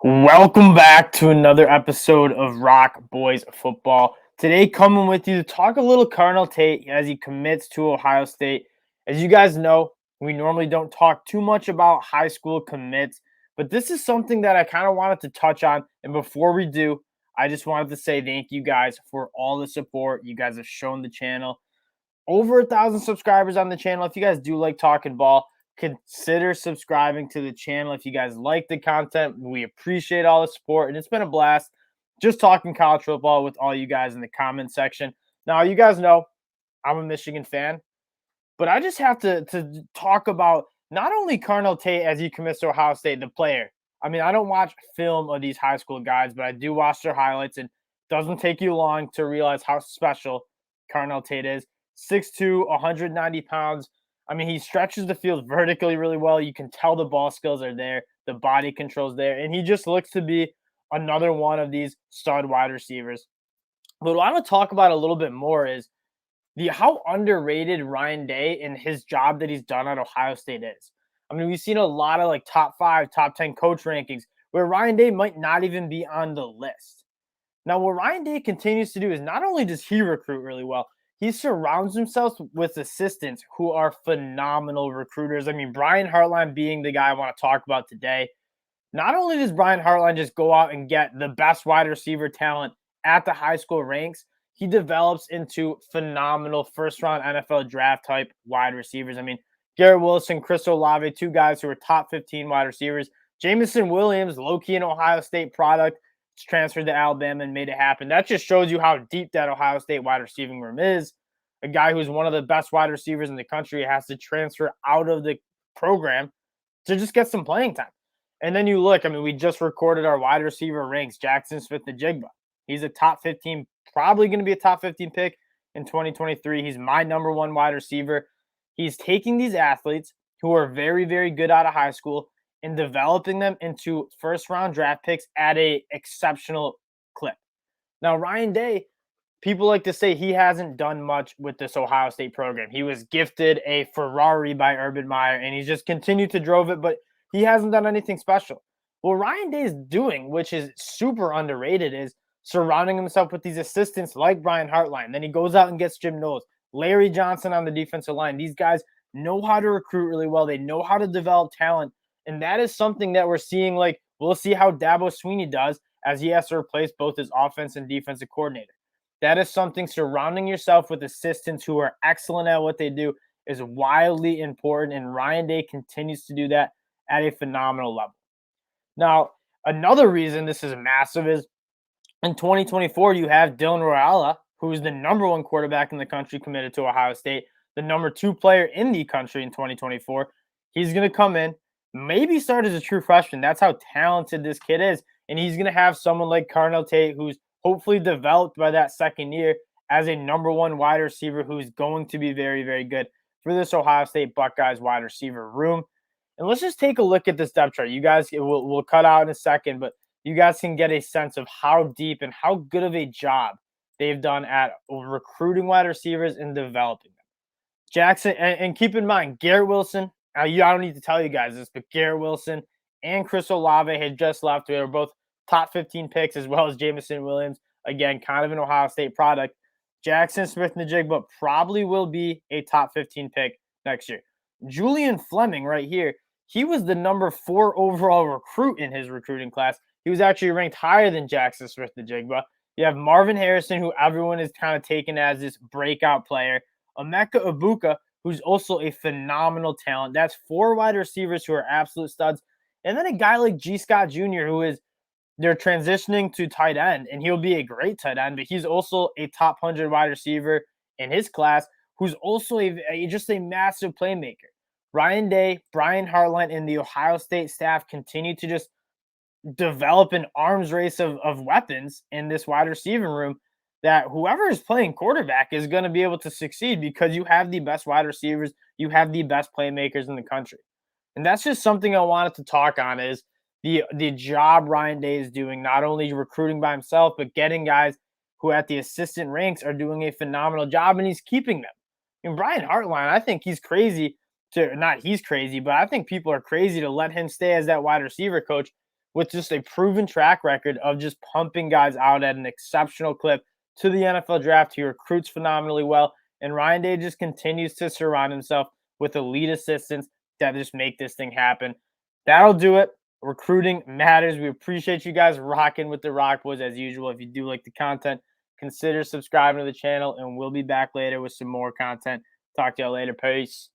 Welcome back to another episode of Rock Boys Football. Today, coming with you to talk a little Carnell Tate as he commits to Ohio State. As you guys know, we normally don't talk too much about high school commits, but this is something that I kind of wanted to touch on. And before we do, I just wanted to say thank you guys for all the support you guys have shown the channel. Over 1,000 subscribers on the channel. If you guys do like talking ball, consider subscribing to the channel. If you guys like the content, we appreciate all the support, and it's been a blast just talking college football with all you guys in the comment section. Now, you guys know I'm a Michigan fan, but I just have to talk about not only Carnell Tate as he commits to Ohio State, the player. I mean, I don't watch film of these high school guys, but I do watch their highlights, and it doesn't take you long to realize how special Carnell Tate is. 6'2", 190 pounds. I mean, he stretches the field vertically really well. You can tell the ball skills are there, the body control's there, and he just looks to be another one of these stud wide receivers. But what I want to talk about a little bit more is the how underrated Ryan Day and his job that he's done at Ohio State is. I mean, we've seen a lot of like top 5, top 10 coach rankings where Ryan Day might not even be on the list. Now, what Ryan Day continues to do is not only does he recruit really well, he surrounds himself with assistants who are phenomenal recruiters. I mean, Brian Hartline being the guy I want to talk about today. Not only does Brian Hartline just go out and get the best wide receiver talent at the high school ranks, he develops into phenomenal first-round NFL draft type wide receivers. I mean, Garrett Wilson, Chris Olave, two guys who are top 15 wide receivers. Jamison Williams, low-key an Ohio State product, transferred to Alabama and made it happen. That just shows you how deep that Ohio State wide receiving room is. A guy who's one of the best wide receivers in the country has to transfer out of the program to just get some playing time. And then you look, I mean, we just recorded our wide receiver ranks. Jackson Smith-Njigba. He's a top 15, probably going to be a top 15 pick in 2023. He's my number one wide receiver. He's taking these athletes who are very, very good out of high school and developing them into first-round draft picks at a exceptional clip. Now, Ryan Day, people like to say he hasn't done much with this Ohio State program. He was gifted a Ferrari by Urban Meyer, and he's just continued to drove it, but he hasn't done anything special. What Ryan Day is doing, which is super underrated, is surrounding himself with these assistants like Brian Hartline. Then he goes out and gets Jim Knowles, Larry Johnson on the defensive line. These guys know how to recruit really well. They know how to develop talent. And that is something that we're seeing. Like, we'll see how Dabo Swinney does as he has to replace both his offense and defensive coordinator. That is something. Surrounding yourself with assistants who are excellent at what they do is wildly important. And Ryan Day continues to do that at a phenomenal level. Now, another reason this is massive is in 2024, you have Dylan Royala, who's the number one quarterback in the country committed to Ohio State, the number 2 player in the country in 2024. He's going to come in, maybe start as a true freshman. That's how talented this kid is. And he's going to have someone like Carnell Tate, who's hopefully developed by that second year as a number 1 wide receiver who's going to be very, very good for this Ohio State Buckeyes wide receiver room. And let's just take a look at this depth chart. You guys, we'll cut out in a second, but you guys can get a sense of how deep and how good of a job they've done at recruiting wide receivers and developing them. Jackson, and keep in mind, Garrett Wilson, I don't need to tell you guys this, but Garrett Wilson and Chris Olave had just left. They were both top 15 picks, as well as Jamison Williams. Again, kind of an Ohio State product. Jackson Smith-Njigba probably will be a top 15 pick next year. Julian Fleming right here, he was the number 4 overall recruit in his recruiting class. He was actually ranked higher than Jackson Smith-Njigba. You have Marvin Harrison, who everyone is kind of taken as this breakout player. Emeka Ibuka, who's also a phenomenal talent. That's 4 wide receivers who are absolute studs. And then a guy like G. Scott Jr., they're transitioning to tight end, and he'll be a great tight end, but he's also a top 100 wide receiver in his class, who's also just a massive playmaker. Ryan Day, Brian Hartline, and the Ohio State staff continue to just develop an arms race of weapons in this wide receiving room that whoever is playing quarterback is going to be able to succeed because you have the best wide receivers, you have the best playmakers in the country. And that's just something I wanted to talk on is the job Ryan Day is doing, not only recruiting by himself, but getting guys who at the assistant ranks are doing a phenomenal job, and he's keeping them. And Brian Hartline, I think he's crazy but I think people are crazy to let him stay as that wide receiver coach with just a proven track record of just pumping guys out at an exceptional clip to the NFL draft. He recruits phenomenally well, and Ryan Day just continues to surround himself with elite assistants that just make this thing happen. That'll do it. Recruiting matters. We appreciate you guys rocking with the Rock Boys as usual. If you do like the content, consider subscribing to the channel, and we'll be back later with some more content. Talk to y'all later. Peace.